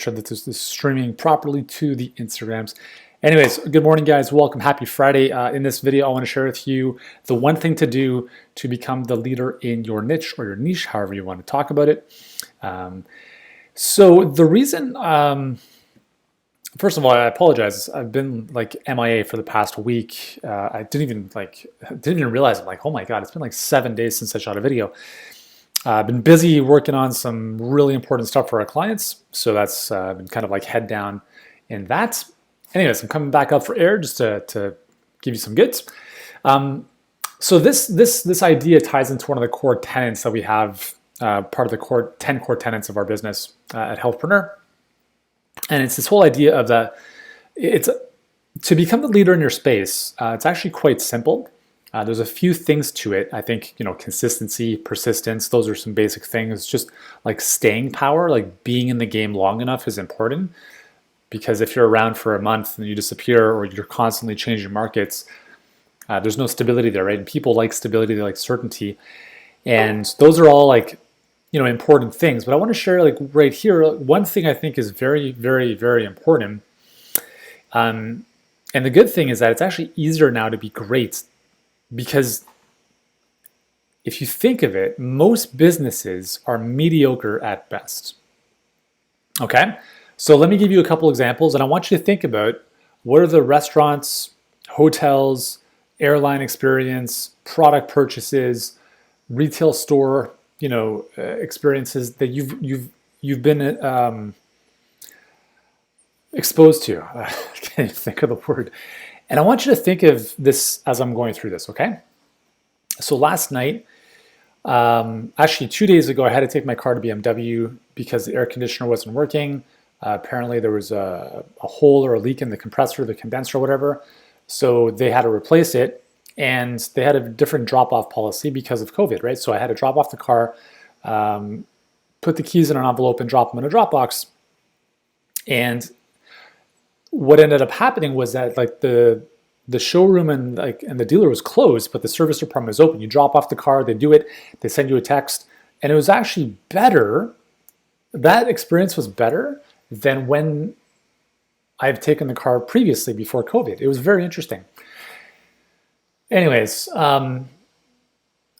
sure that this is streaming properly to the Instagrams. Anyways, good morning, guys. Welcome. Happy Friday. In this video, I want to share with you the one thing to do to become the leader in your niche or your niche, however you want to talk about it. So the reason, first of all, I apologize. I've been like MIA for the past week. I didn't even realize. I'm like, oh my God, it's been like 7 days since I shot a video. I've been busy working on some really important stuff for our clients. So that's been kind of like head down in that. Anyways, I'm coming back up for air just to give you some goods. So this idea ties into one of the core tenets that we have, part of the 10 core tenets of our business at Healthpreneur. And it's this whole idea of to become the leader in your space. It's actually quite simple. There's a few things to it. I think, consistency, persistence, those are some basic things. Just like staying power, like being in the game long enough is important. Because if you're around for a month and you disappear or you're constantly changing markets, there's no stability there, right? And people like stability, they like certainty. And those are all like, important things. But I want to share like right here, one thing I think is very, very, very important. And the good thing is that it's actually easier now to be great because if you think of it, most businesses are mediocre at best. Okay? So let me give you a couple examples, and I want you to think about what are the restaurants, hotels, airline experience, product purchases, retail store, experiences that you've been exposed to. I can't even think of the word. And I want you to think of this as I'm going through this, okay? So last night, actually 2 days ago, I had to take my car to BMW because the air conditioner wasn't working. Apparently there was a hole or a leak in the compressor, the condenser, or whatever. So they had to replace it, and they had a different drop-off policy because of COVID, right? So I had to drop off the car, put the keys in an envelope, and drop them in a Dropbox. And what ended up happening was that like the showroom and the dealer was closed, but the service department was open. You drop off the car, they do it, they send you a text, and it was actually better. That experience was better than when I've taken the car previously before COVID. It was very interesting. Anyways,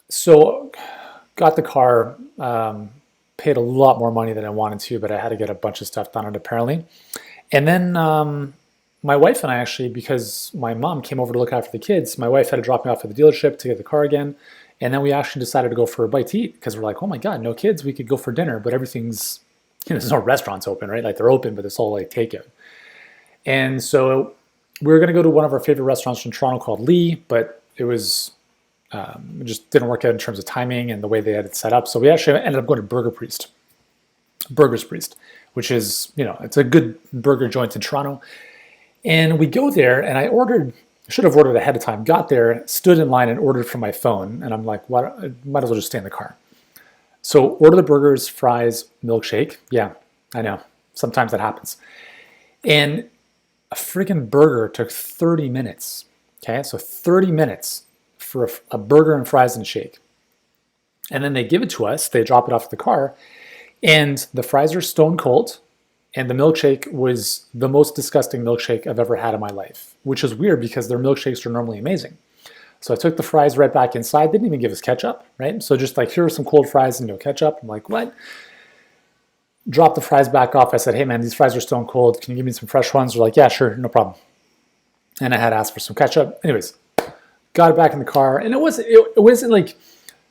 so got the car, paid a lot more money than I wanted to, but I had to get a bunch of stuff done on it apparently. And then my wife and I actually, because my mom came over to look after the kids, my wife had to drop me off at the dealership to get the car again. And then we actually decided to go for a bite to eat because we're like, oh my God, no kids, we could go for dinner, but everything's, there's no restaurants open, right? Like they're open, but it's all like takeout. And so we were going to go to one of our favorite restaurants in Toronto called Lee, but it was, it just didn't work out in terms of timing and the way they had it set up. So we actually ended up going to Burger's Priest, which is, it's a good burger joint in Toronto. And we go there and I should have ordered ahead of time, got there, stood in line and ordered from my phone. And I'm like, what? I might as well just stay in the car. So order the burgers, fries, milkshake. Yeah, I know. Sometimes that happens. And a freaking burger took 30 minutes. Okay, so 30 minutes for a burger and fries and a shake. And then they give it to us. They drop it off at the car. And the fries are stone cold. And the milkshake was the most disgusting milkshake I've ever had in my life, which is weird because their milkshakes are normally amazing. So I took the fries right back inside. They didn't even give us ketchup, right? So just like, here are some cold fries and no ketchup. I'm like, what? Dropped the fries back off. I said, hey man, these fries are stone cold. Can you give me some fresh ones? They're like, yeah, sure, no problem. And I had asked for some ketchup. Anyways, got it back in the car. And it wasn't like,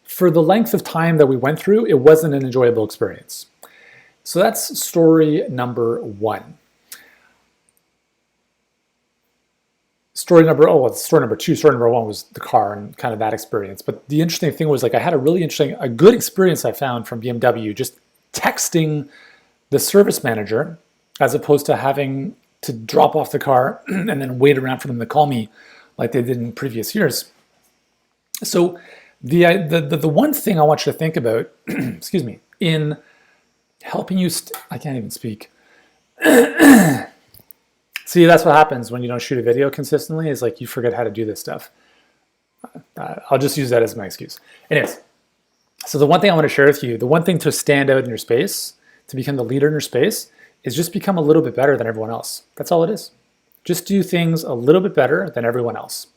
for the length of time that we went through, it wasn't an enjoyable experience. So that's story number one. Story number two. Story number one was the car and kind of that experience. But the interesting thing was like I had a good experience I found from BMW just texting the service manager as opposed to having to drop off the car and then wait around for them to call me like they did in previous years. So the one thing I want you to think about, excuse me, in helping you, I can't even speak. See, that's what happens when you don't shoot a video consistently, is like you forget how to do this stuff. I'll just use that as my excuse. Anyways, so the one thing I want to share with you, the one thing to stand out in your space, to become the leader in your space, is just become a little bit better than everyone else. That's all it is. Just do things a little bit better than everyone else.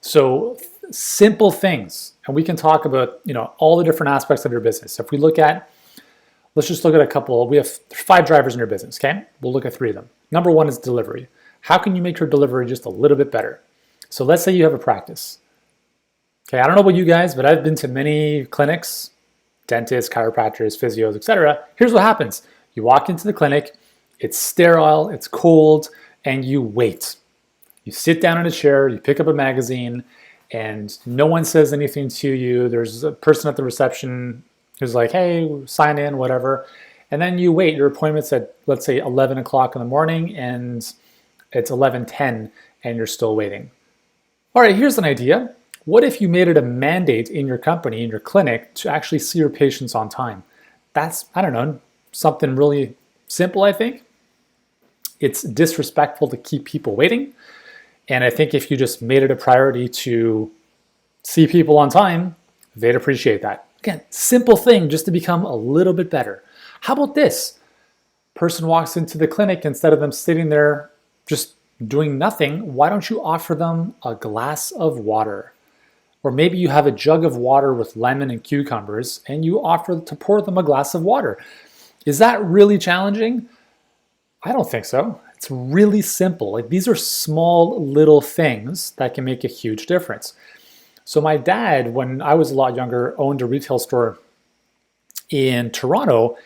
So simple things, and we can talk about, all the different aspects of your business. If we look at, let's just look at a couple. We have 5 drivers in your business, okay? We'll look at 3 of them. Number 1 is delivery. How can you make your delivery just a little bit better? So let's say you have a practice. Okay, I don't know about you guys, but I've been to many clinics, dentists, chiropractors, physios, etc. Here's what happens. You walk into the clinic, it's sterile, it's cold, and you wait. You sit down in a chair, you pick up a magazine, and no one says anything to you. There's a person at the reception who's like, hey, sign in, whatever. And then you wait. Your appointment's at, let's say, 11 o'clock in the morning, and it's 11:10, and you're still waiting. All right, here's an idea. What if you made it a mandate in your company, in your clinic, to actually see your patients on time? That's, I don't know, something really simple, I think. It's disrespectful to keep people waiting. And I think if you just made it a priority to see people on time, they'd appreciate that. Again, simple thing just to become a little bit better. How about this? Person walks into the clinic, instead of them sitting there just doing nothing, why don't you offer them a glass of water? Or maybe you have a jug of water with lemon and cucumbers and you offer to pour them a glass of water. Is that really challenging? I don't think so. It's really simple. Like, these are small little things that can make a huge difference. So my dad, when I was a lot younger, owned a retail store in Toronto,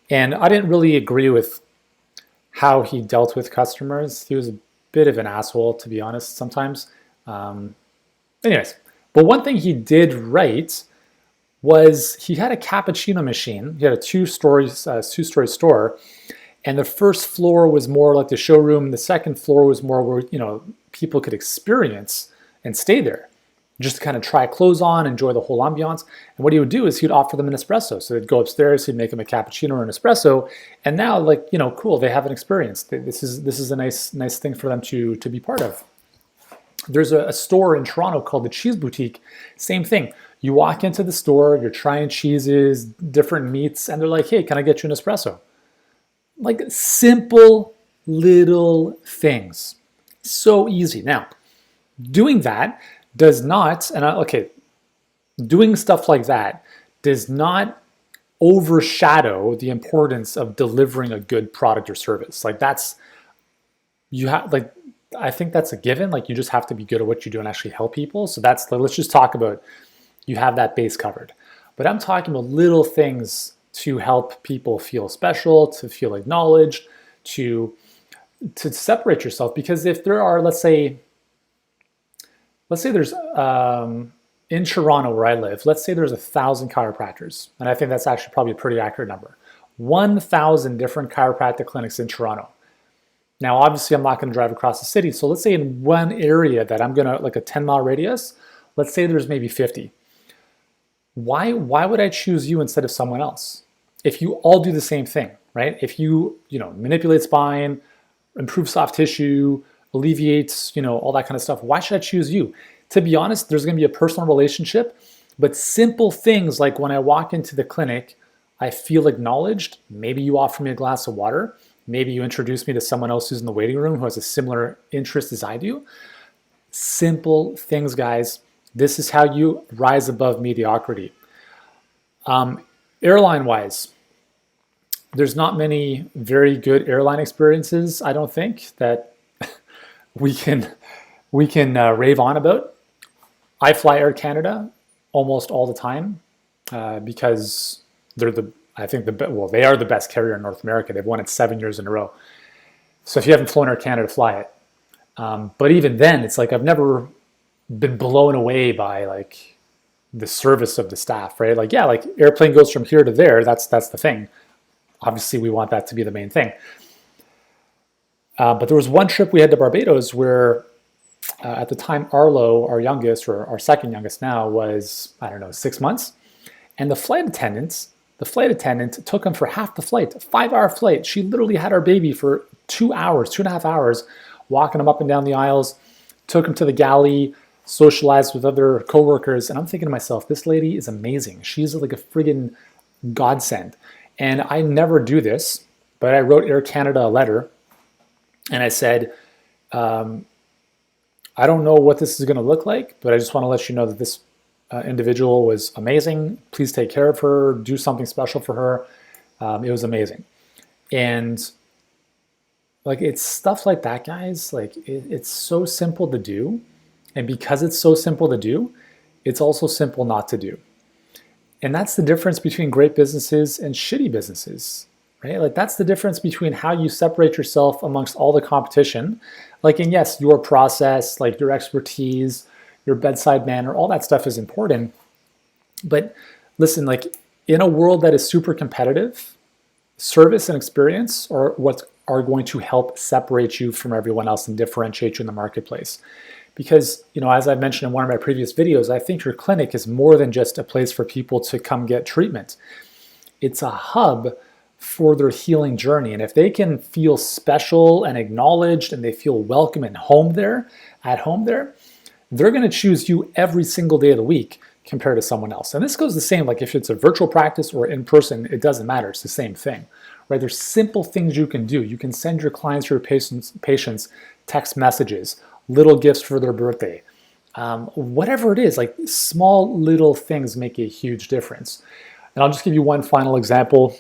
and I didn't really agree with how he dealt with customers. He was a bit of an asshole, to be honest, sometimes. Anyways, but one thing he did right was he had a cappuccino machine. He had a two-story store, and the first floor was more like the showroom. The second floor was more where people could experience and stay there, just to kind of try clothes on, enjoy the whole ambiance. And what he would do is he'd offer them an espresso. So they'd go upstairs, he'd make them a cappuccino or an espresso, and now, cool, they have an experience. This is a nice thing for them to be part of. There's a store in Toronto called the Cheese Boutique. Same thing. You walk into the store, you're trying cheeses, different meats, and they're like, hey, can I get you an espresso? Like, simple little things. So easy. Now, doing that does not, doing stuff like that does not overshadow the importance of delivering a good product or service. I think that's a given. Like, you just have to be good at what you do and actually help people. So let's just talk about, you have that base covered. But I'm talking about little things to help people feel special, to feel acknowledged, to separate yourself. Because if there are, let's say there's, in Toronto where I live, let's say there's 1,000 chiropractors. And I think that's actually probably a pretty accurate number. 1,000 different chiropractic clinics in Toronto. Now, obviously, I'm not going to drive across the city. So let's say in one area that I'm going to, like a 10-mile radius, let's say there's maybe 50. Why would I choose you instead of someone else? If you all do the same thing, right? If you manipulate spine, improve soft tissue, alleviates, all that kind of stuff, why should I choose you? To be honest, there's going to be a personal relationship, but simple things like when I walk into the clinic, I feel acknowledged. Maybe you offer me a glass of water. Maybe you introduce me to someone else who's in the waiting room who has a similar interest as I do. Simple things, guys. This is how you rise above mediocrity. Airline-wise, there's not many very good airline experiences, I don't think, that we can rave on about. I fly Air Canada almost all the time because they are the best carrier in North America. They've won it 7 years in a row. So if you haven't flown Air Canada, fly it. But even then, it's like I've never been blown away by like the service of the staff, right? Like, yeah, like airplane goes from here to there. That's the thing. Obviously, we want that to be the main thing. But there was one trip we had to Barbados where at the time Arlo, our youngest, or our second youngest now, was, 6 months. And the flight attendant took him for half the flight, a 5-hour flight. She literally had our baby for 2 hours, 2.5 hours, walking him up and down the aisles, took him to the galley, socialized with other coworkers. And I'm thinking to myself, this lady is amazing. She's like a friggin' godsend. And I never do this, but I wrote Air Canada a letter and I said, I don't know what this is going to look like, but I just want to let you know that this individual was amazing. Please take care of her, do something special for her. It was amazing. And like, it's stuff like that, guys. Like, it's so simple to do. And because it's so simple to do, it's also simple not to do. And that's the difference between great businesses and shitty businesses, right? Like, that's the difference between how you separate yourself amongst all the competition. Like, and yes, your process, like your expertise, your bedside manner, all that stuff is important. But listen, like, in a world that is super competitive, service and experience are what are going to help separate you from everyone else and differentiate you in the marketplace. Because, as I've mentioned in one of my previous videos, I think your clinic is more than just a place for people to come get treatment. It's a hub for their healing journey. And if they can feel special and acknowledged and they feel welcome and at home there, they're going to choose you every single day of the week compared to someone else. And this goes the same, like if it's a virtual practice or in person, it doesn't matter. It's the same thing, right? There's simple things you can do. You can send your clients or your patients text messages, little gifts for their birthday, whatever it is, like small little things make a huge difference. And I'll just give you one final example.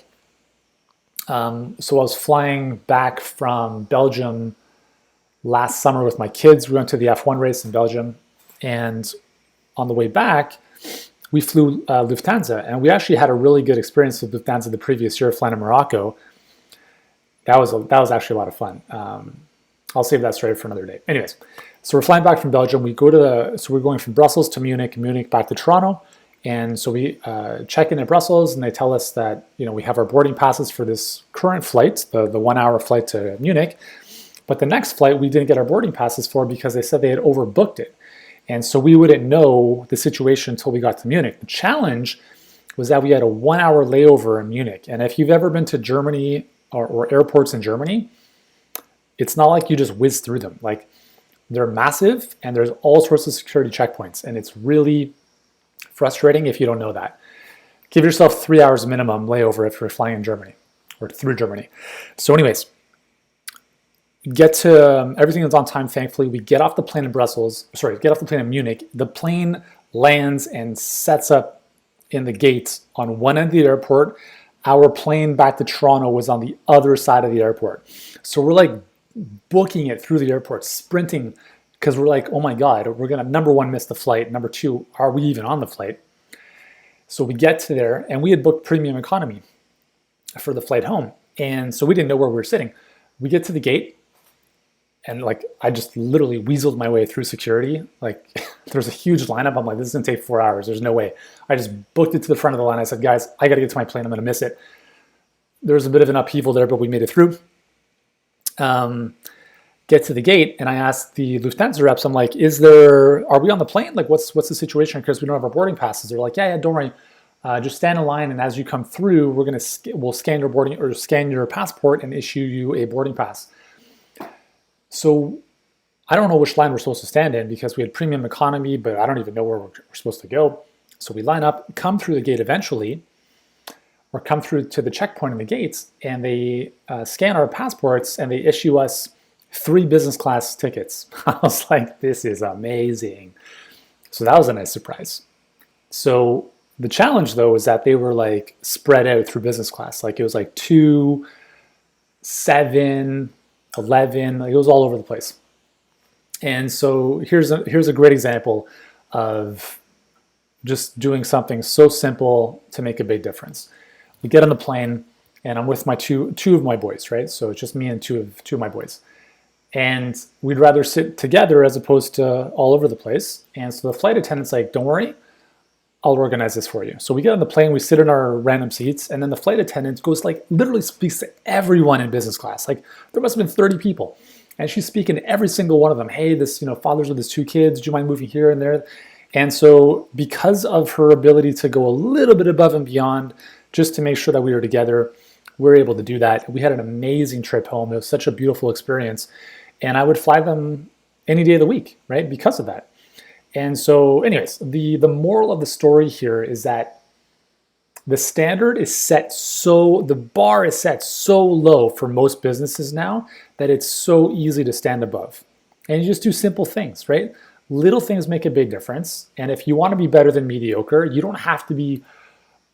So I was flying back from Belgium last summer with my kids. We went to the F1 race in Belgium, and on the way back, we flew Lufthansa, and we actually had a really good experience with Lufthansa the previous year flying to Morocco. That was actually a lot of fun. I'll save that story for another day. Anyways, so we're flying back from Belgium. We're going from Brussels to Munich, Munich back to Toronto. And so we check in at Brussels, and they tell us that we have our boarding passes for this current flight, the 1 hour flight to Munich. But the next flight we didn't get our boarding passes for because they said they had overbooked it. And so we wouldn't know the situation until we got to Munich. The challenge was that we had a 1 hour layover in Munich. And if you've ever been to Germany or airports in Germany, it's not like you just whiz through them. Like, they're massive and there's all sorts of security checkpoints. And it's really frustrating if you don't know that. Give yourself 3 hours minimum layover if you're flying in Germany or through Germany. So anyways, get to everything is on time, thankfully. We get off the plane in Munich. The plane lands and sets up in the gates on one end of the airport. Our plane back to Toronto was on the other side of the airport. So we're like booking it through the airport, sprinting, because we're like, oh my God, we're going to, number one, miss the flight. Number two, are we even on the flight? So we get to there, and we had booked premium economy for the flight home. And so we didn't know where we were sitting. We get to the gate, and like, I just literally weaseled my way through security. Like, there's a huge lineup. I'm like, this is going to take 4 hours. There's no way. I just booked it to the front of the line. I said, guys, I got to get to my plane. I'm going to miss it. There's a bit of an upheaval there, but we made it through. Get to the gate, and I asked the Lufthansa reps, I'm like, are we on the plane? Like, what's the situation? Because we don't have our boarding passes. They're like, yeah, don't worry. Just stand in line, and as you come through, we'll scan your passport and issue you a boarding pass. So I don't know which line we're supposed to stand in because we had premium economy, but I don't even know where we're supposed to go. So we line up, come through the gate eventually, or come through to the checkpoint in the gates, and they scan our passports, and they issue us 3 business class tickets. I was like, this is amazing. So that was a nice surprise. So the challenge, though, is that they were like spread out through business class. Like, it was like 2, 7, 11, like it was all over the place. And so here's a great example of just doing something so simple to make a big difference. We get on the plane, and I'm with my two of my boys, right? So it's just me and two of my boys. And we'd rather sit together as opposed to all over the place. And so the flight attendant's like, don't worry, I'll organize this for you. So we get on the plane, we sit in our random seats, and then the flight attendant goes like, literally speaks to everyone in business class. Like, there must have been 30 people. And she's speaking to every single one of them. Hey, this, father's with his 2 kids, do you mind moving here and there? And so because of her ability to go a little bit above and beyond just to make sure that we were together, we were able to do that. We had an amazing trip home. It was such a beautiful experience. And I would fly them any day of the week, right? Because of that. And so anyways, the moral of the story here is that The standard is set so, the bar is set so low for most businesses now that it's so easy to stand above. And you just do simple things, right? Little things make a big difference. And if you want to be better than mediocre, you don't have to be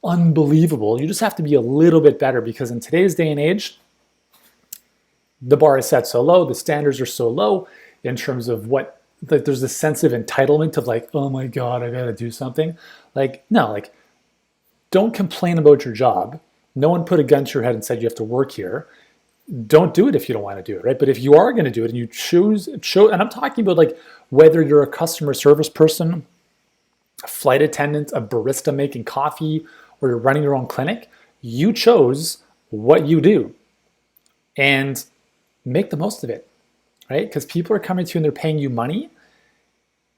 unbelievable. You just have to be a little bit better, because in today's day and age, the bar is set so low, the standards are so low in terms of what, like, there's this sense of entitlement of like, oh my God, I gotta do something. Like, no, like, don't complain about your job. No one put a gun to your head and said you have to work here. Don't do it if you don't want to do it, right? But if you are going to do it and you choose, and I'm talking about like whether you're a customer service person, a flight attendant, a barista making coffee, or you're running your own clinic, you chose what you do, and make the most of it, right? Because people are coming to you and they're paying you money,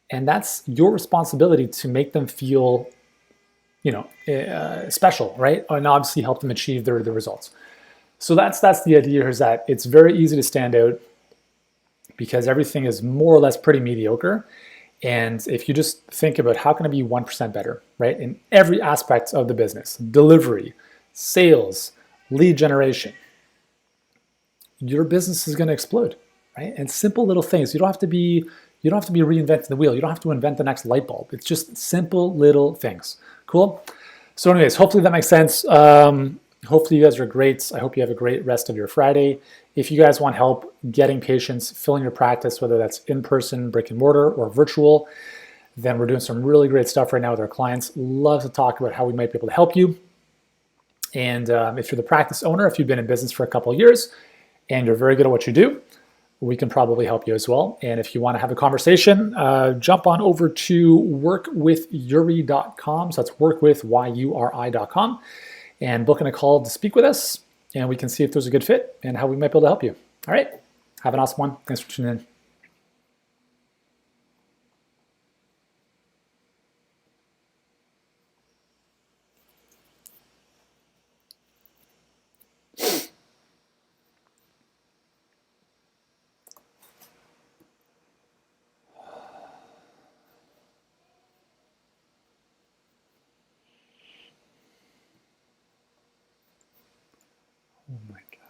and that's your responsibility to make them feel, special, right? And obviously help them achieve the results. So that's the idea here, is that it's very easy to stand out because everything is more or less pretty mediocre. And if you just think about how can I be 1% better, right? In every aspect of the business, delivery, sales, lead generation, your business is going to explode, right? And simple little things. You don't have to be reinventing the wheel. You don't have to invent the next light bulb. It's just simple little things. Cool. So anyways, hopefully that makes sense. Hopefully you guys are great. I hope you have a great rest of your Friday. If you guys want help getting patients, filling your practice, whether that's in person, brick and mortar, or virtual, then we're doing some really great stuff right now with our clients. Love to talk about how we might be able to help you. And if you're the practice owner, if you've been in business for a couple of years and you're very good at what you do, we can probably help you as well. And if you want to have a conversation, jump on over to workwithyuri.com. So that's workwithyuri.com. And book in a call to speak with us, and we can see if there's a good fit and how we might be able to help you. All right. Have an awesome one. Thanks for tuning in. Oh my God.